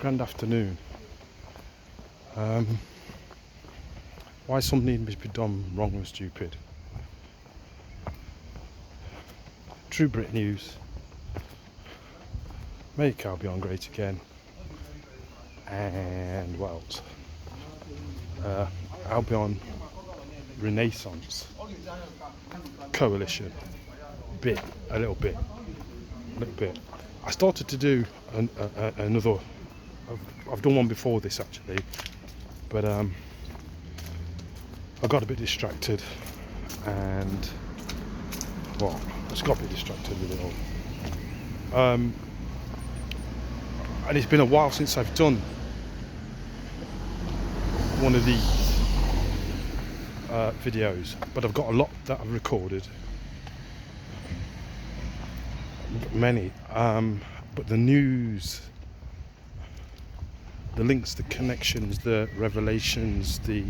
grand afternoon. Why something needs to be done wrong and stupid. True Brit news. Make Albion great again. And what else? Albion Renaissance Coalition. A little bit. I started to do another. I've done one before this actually, but I got a bit distracted, and well, I just got a bit distracted with it all. And it's been a while since I've done one of these videos, but I've got a lot that I've recorded, many. But the news, the links, the connections, the revelations, the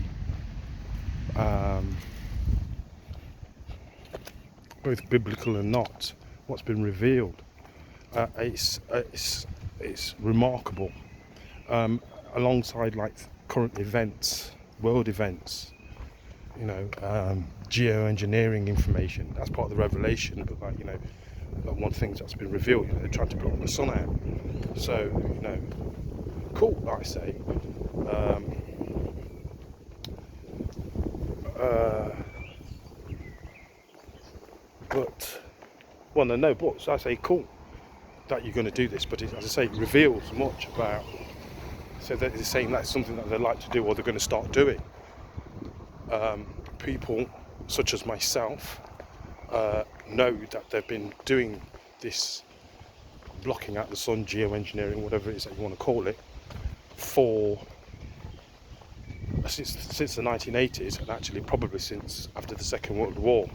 both biblical and not, what's been revealed, it's remarkable. Alongside like current events, world events, you know, geoengineering information, that's part of the revelation. But like, you know, one thing that's been revealed, you know, they're trying to block the sun out. So, you know, cool, like I say. But, well, no buts. I say cool that you're going to do this, but it, as I say, it reveals much about. So that they're saying that's something that they like to do, or they're going to start doing. People such as myself know that they've been doing this blocking out the sun, geoengineering, whatever it is that you want to call it, for since the 1980s, and actually probably since after the Second World War.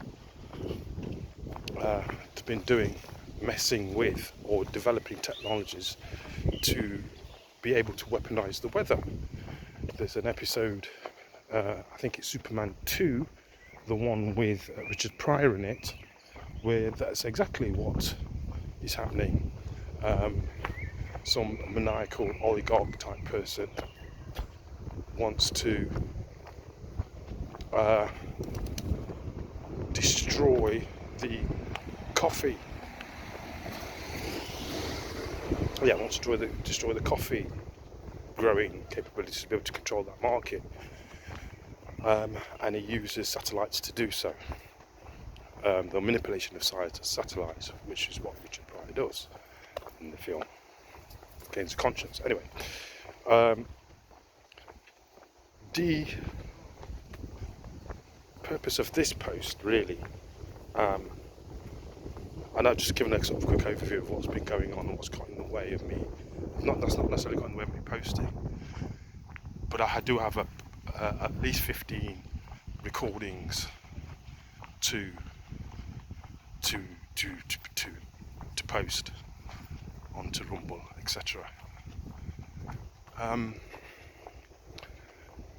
They've been messing with or developing technologies to be able to weaponize the weather. There's an episode, I think it's Superman 2, the one with Richard Pryor in it, where that's exactly what is happening. Some maniacal oligarch type person wants to destroy the coffee. Yeah, wants to destroy the coffee growing capabilities to be able to control that market. And he uses satellites to do so. The manipulation of satellites, which is what Richard Pryor does in the film, Gains of Conscience. Anyway, the purpose of this post, really, and I've just given a sort of quick overview of what's been going on and what's got in the way of me. That's not necessarily got in the way of me posting, but I do have at least 15 recordings to post onto Rumble, etc.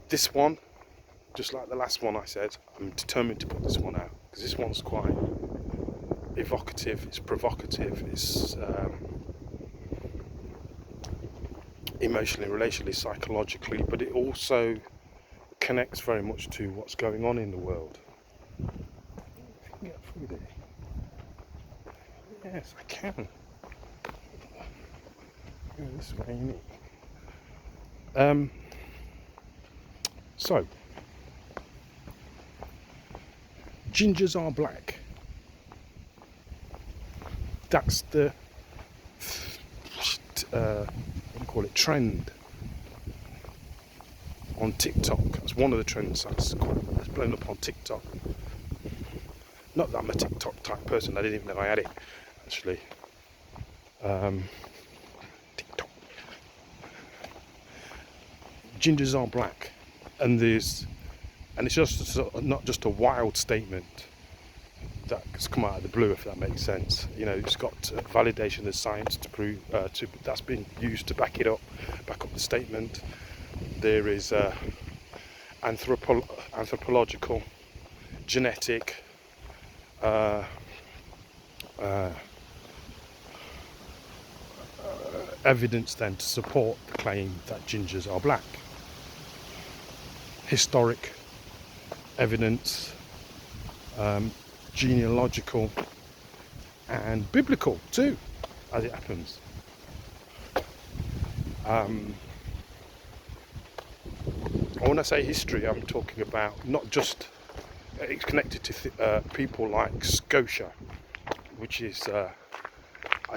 This one, just like the last one I said, I'm determined to put this one out because this one's quite evocative, it's provocative, it's emotionally, relationally, psychologically, but it also connects very much to what's going on in the world. If I can get through there. Yes, I can. Go this way, innit? So, gingers are black. That's the what do you call it, trend on TikTok. That's one of the trends that's blown up on TikTok. Not that I'm a TikTok type person, I didn't even know I had it actually. TikTok. Gingers are black, and it's just not just a wild statement that's come out of the blue, if that makes sense. You know, it's got validation of science to prove that's been used to back up the statement. There is anthropological, genetic, evidence then to support the claim that gingers are black. Historic evidence, genealogical and biblical too, as it happens. When I say history, I'm talking about not just it's connected to people like Scotia, which is a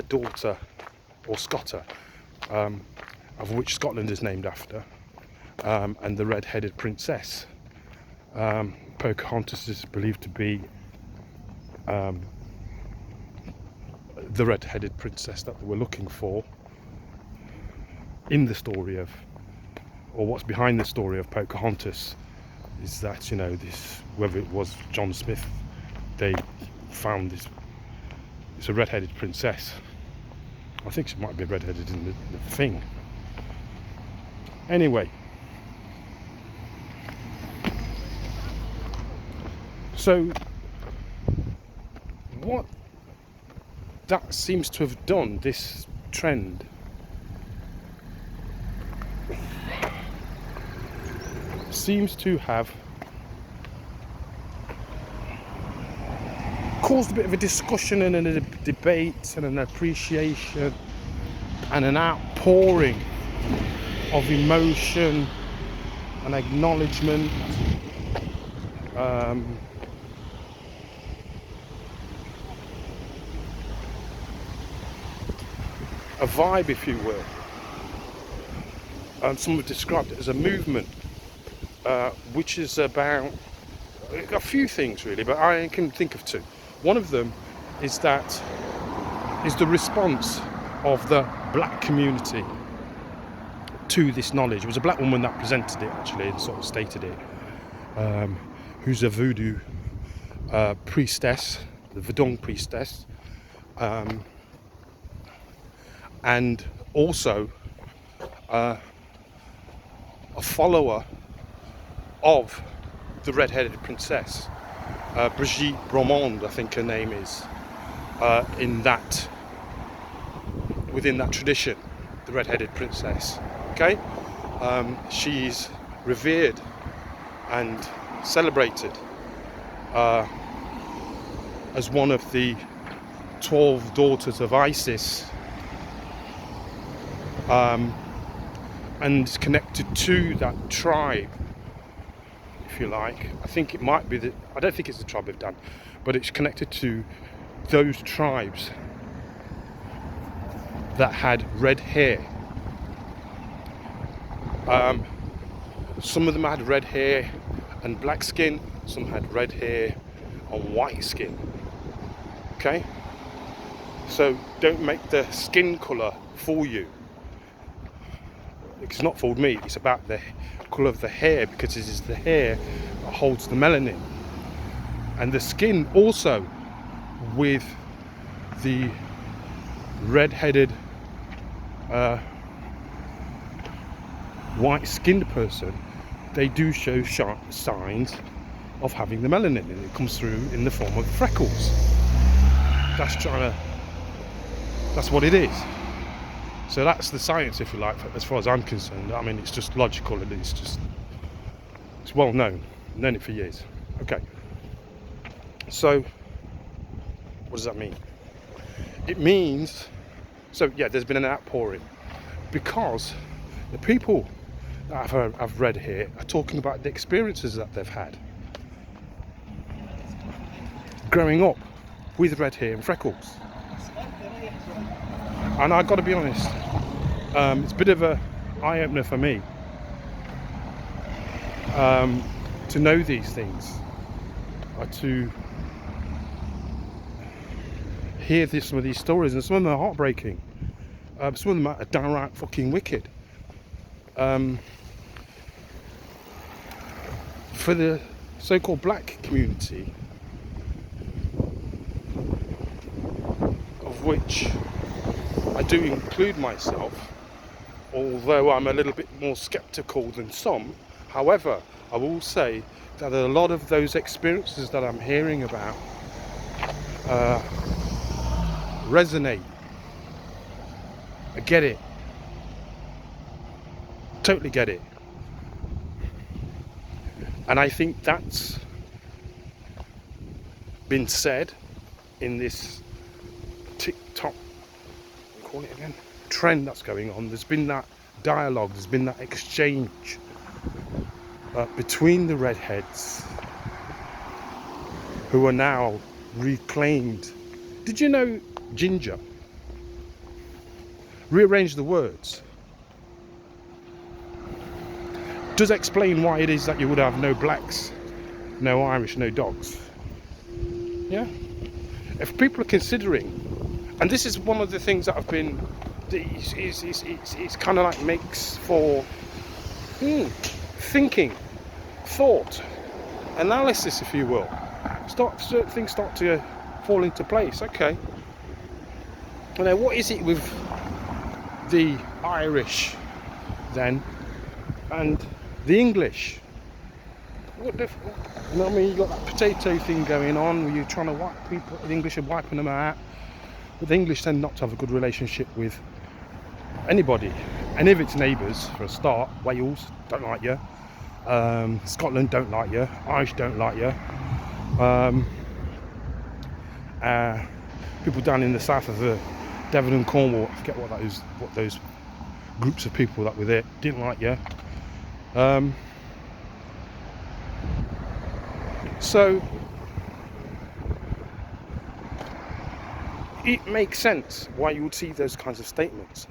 daughter, or Scotta, of which Scotland is named after, and the red-headed princess. Pocahontas is believed to be the red-headed princess that they were looking for in the story of, or what's behind the story of Pocahontas, is that, you know, this, whether it was John Smith, they found this, it's a red-headed princess. I think she might be red-headed in the thing. Anyway, so what that seems to have done, this trend, seems to have caused a bit of a discussion and a debate and an appreciation and an outpouring of emotion and acknowledgement, a vibe, if you will. Some have described it as a movement, which is about a few things really, but I can think of two. One of them is the response of the black community to this knowledge. It was a black woman that presented it, actually, and sort of stated it, who's a voodoo priestess, the Vedong priestess, and also a follower of the red-headed princess, Brigitte Bromond, I think her name is, within that tradition, the red-headed princess. Okay, she's revered and celebrated as one of the 12 daughters of Isis, and connected to that tribe, if you like. I think it might be I don't think it's the tribe of Dan, but it's connected to those tribes that had red hair. Some of them had red hair and black skin, some had red hair and white skin. Okay, so don't make the skin colour fool you. It's not fooled me. It's about the colour of the hair, because it is the hair that holds the melanin, and the skin also. With the red-headed white-skinned person, they do show signs of having the melanin, and it comes through in the form of freckles. That's what it is. So that's the science, if you like, as far as I'm concerned. I mean, it's just logical, and it's well known. I've known it for years. Okay. So, what does that mean? It means, so yeah, there's been an outpouring, because the people that I've read here are talking about the experiences that they've had growing up with red hair and freckles. And I've got to be honest, it's a bit of a eye-opener for me to know these things, or to hear some of these stories, and some of them are heartbreaking. Some of them are downright fucking wicked. For the so-called black community, of which I do include myself, although I'm a little bit more sceptical than some. However, I will say that a lot of those experiences that I'm hearing about resonate. I get it. Totally get it. And I think that's been said in this TikTok, call it again, trend that's going on. There's been that dialogue, there's been that exchange between the redheads who are now reclaimed. Did you know ginger? Rearrange the words. Does explain why it is that you would have no blacks, no Irish, no dogs. Yeah? If people are considering, and this is one of the things that have been, it's kind of like makes for thinking, thought, analysis, if you will. Certain things start to fall into place. Okay. Now, what is it with the Irish then and the English? What the, you know what I mean? You got that potato thing going on where you're trying to wipe people. The English are wiping them out, but the English tend not to have a good relationship with anybody. Any of its neighbours, for a start. Wales don't like you. Scotland don't like you. Irish don't like you. People down in the south of the Devon and Cornwall, I forget what those groups of people that were there didn't like you. So it makes sense why you would see those kinds of statements.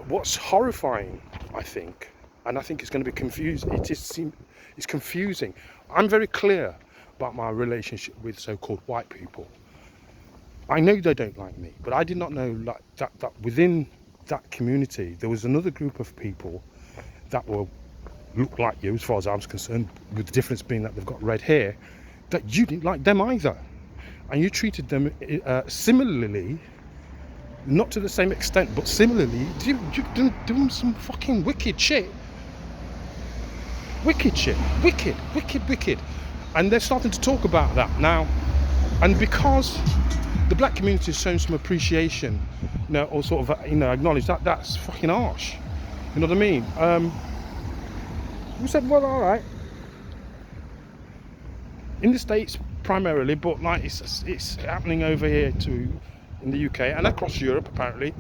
What's horrifying, I think, and I think it's going to be confusing. It's confusing. I'm very clear about my relationship with so-called white people. I know they don't like me, but I did not know like that within that community there was another group of people that looked like you, as far as I was concerned, with the difference being that they've got red hair, that you didn't like them either, and you treated them similarly, not to the same extent, but similarly. You doing some fucking wicked shit. Wicked shit. Wicked. And they're starting to talk about that now. And because the black community has shown some appreciation, you know, or sort of, you know, acknowledge that that's fucking harsh. You know what I mean? We said, well, all right. In the States primarily, but like it's happening over here too, in the UK and across Europe apparently,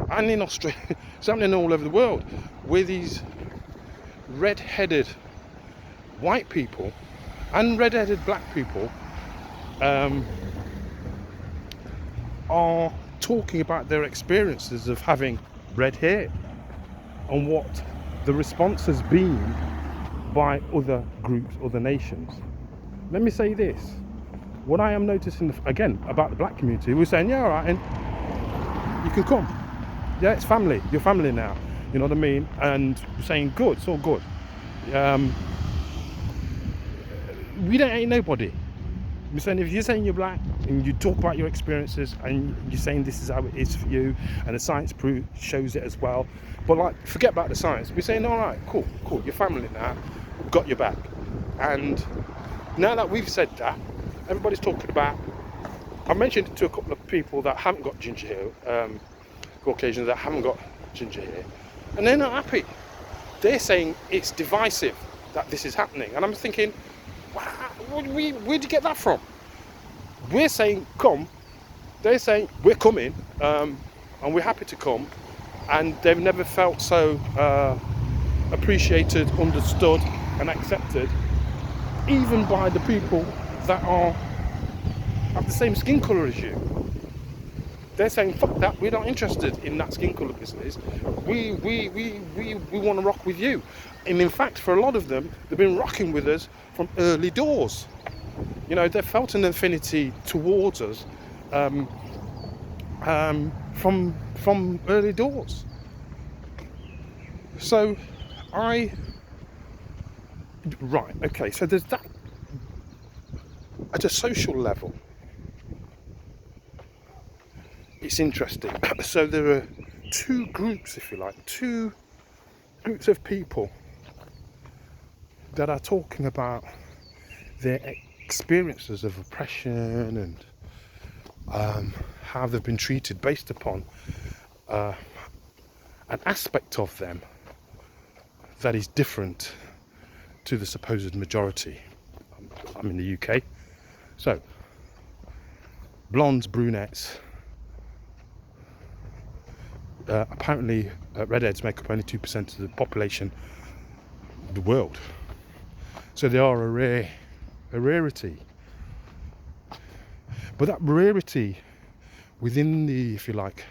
and in Australia. It's happening all over the world, where these red-headed white people and red-headed black people are talking about their experiences of having red hair and what the response has been by other groups, other nations. Let me say this. What I am noticing, again, about the black community, we're saying, yeah, all right, and you can come. Yeah, it's family. You're family now. You know what I mean? And we're saying, good, it's all good. We don't ain't nobody. We're saying, if you're saying you're black and you talk about your experiences and you're saying this is how it is for you, and the science shows it as well, but like, forget about the science. We're saying, all right, cool, you're family now. We've got your back. And now that we've said that, everybody's talking about, I mentioned it to a couple of people that haven't got ginger hair, Caucasians that haven't got ginger hair, and they're not happy. They're saying it's divisive that this is happening. And I'm thinking, where'd you get that from? We're saying come, they're saying we're coming, and we're happy to come, and they've never felt so appreciated, understood and accepted, even by the people that have the same skin colour as you. They're saying, fuck that, we're not interested in that skin colour business. We want to rock with you. And in fact, for a lot of them, they've been rocking with us from early doors. You know, they've felt an affinity towards us from early doors. So right, okay, so there's that at a social level. It's interesting. So there are two groups, if you like, two groups of people that are talking about their experiences of oppression and how they've been treated based upon an aspect of them that is different to the supposed majority. I'm in the UK, so blondes, brunettes. Apparently, redheads make up only 2% of the population of the world, so they are a rarity. But that rarity within the, if you like,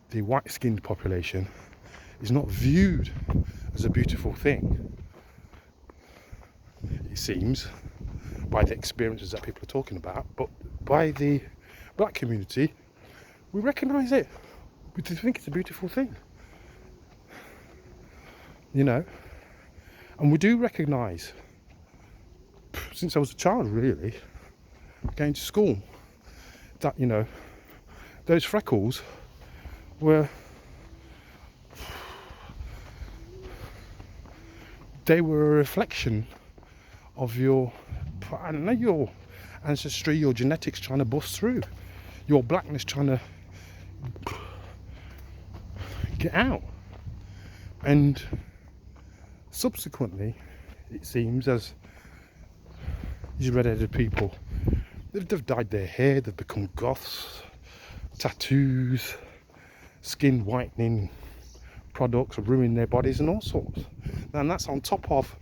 the white-skinned population is not viewed as a beautiful thing. It seems, by the experiences that people are talking about, but by the black community, we recognise it. We think it's a beautiful thing, you know. And we do recognise, since I was a child really, going to school, that, you know, those freckles were, they were a reflection of your, I don't know, your ancestry, your genetics trying to bust through, your blackness trying to get out. And subsequently, it seems, as these red-headed people, they've dyed their hair, they've become goths, tattoos, skin whitening products have ruined their bodies and all sorts. And that's on top of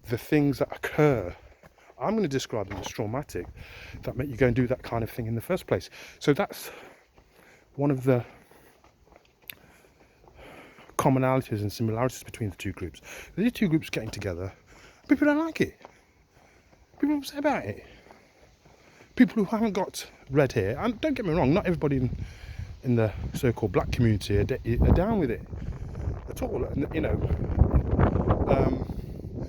the things that occur, I'm going to describe them as traumatic, that make you go and do that kind of thing in the first place. So that's one of the commonalities and similarities between the two groups. These two groups getting together, people don't like it. People are upset about it. People who haven't got red hair, and don't get me wrong, not everybody in the so-called black community are down with it at all, and, you know,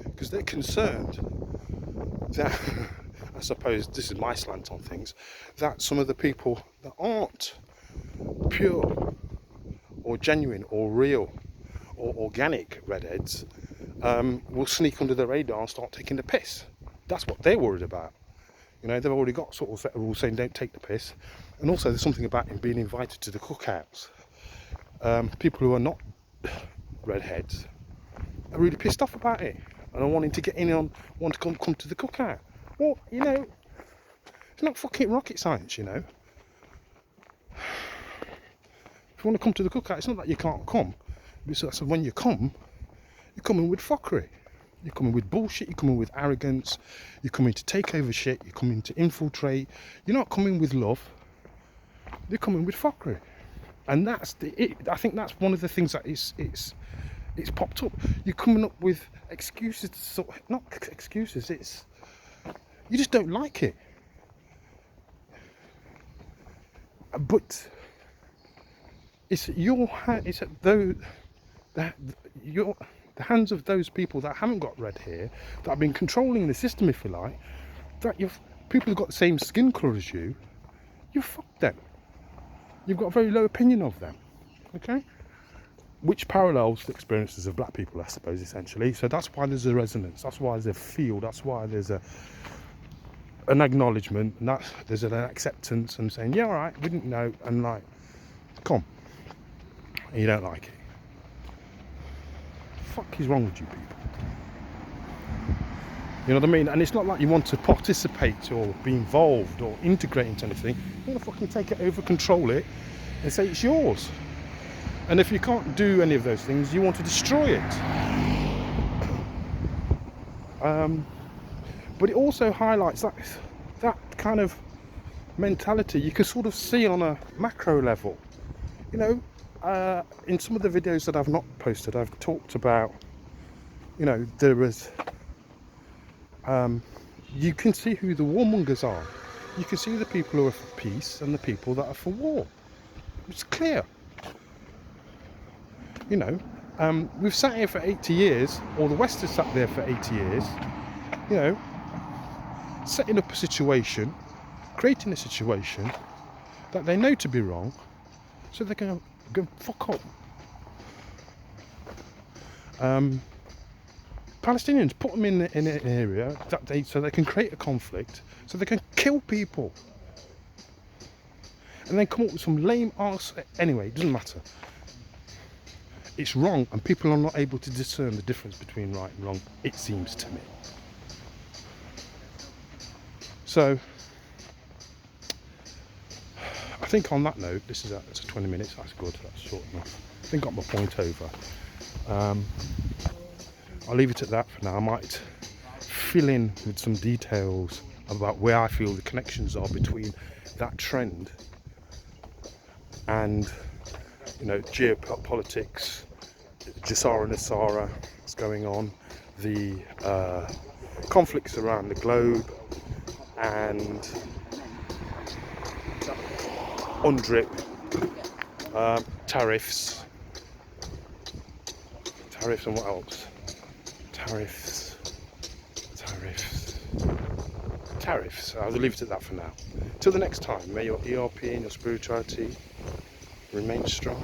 because they're concerned that, I suppose this is my slant on things, that some of the people that aren't pure or genuine or real or organic redheads will sneak under the radar and start taking the piss. That's what they're worried about. You know, they've already got sort of set of rules saying don't take the piss. And also there's something about him being invited to the cookouts. People who are not redheads are really pissed off about it and are wanting to get in on, want to come to the cookout. Well, you know, it's not fucking rocket science, you know. If you want to come to the cookout, it's not that you can't come. Because when you come, you're coming with fuckery. You're coming with bullshit, you're coming with arrogance, you're coming to take over shit, you're coming to infiltrate. You're not coming with love, you're coming with fuckery. And that's I think that's one of the things that it's popped up. You're coming up with excuses, not excuses, it's, you just don't like it. But it's the hands of those people that haven't got red hair, that have been controlling the system, if you like, that people who've got the same skin colour as you fuck them. You've got a very low opinion of them, okay? Which parallels the experiences of black people, I suppose, essentially. So that's why there's a resonance, that's why there's a feel, that's why there's an acknowledgement, and there's an acceptance and saying, yeah, all right, we didn't know, and like, come, and you don't like it. What the fuck is wrong with you people? You know what I mean? And it's not like you want to participate or be involved or integrate into anything. You want to fucking take it over, control it, and say it's yours. And if you can't do any of those things, you want to destroy it. But it also highlights that kind of mentality you can sort of see on a macro level. You know, in some of the videos that I've not posted, I've talked about, you know, there is, you can see who the warmongers are. You can see the people who are for peace and the people that are for war. It's clear. You know, we've sat here for 80 years, or the West has sat there for 80 years, you know, setting up a situation, creating a situation that they know to be wrong, so they're going to go fuck up. Palestinians, put them in an area that so they can create a conflict, so they can kill people, and then come up with some lame arse. Anyway, it doesn't matter. it's wrong, and people are not able to discern the difference between right and wrong, it seems to me. So I think on that note, that's a 20 minutes, that's good, that's short enough. I think I got my point over. I'll leave it at that for now. I might fill in with some details about where I feel the connections are between that trend and, you know, geopolitics, Jasara Nasara, what's going on, the conflicts around the globe, and UNDRIP, tariffs, and what else? Tariffs. I'll leave it at that for now. Till the next time, may your ERP and your spirituality remain strong.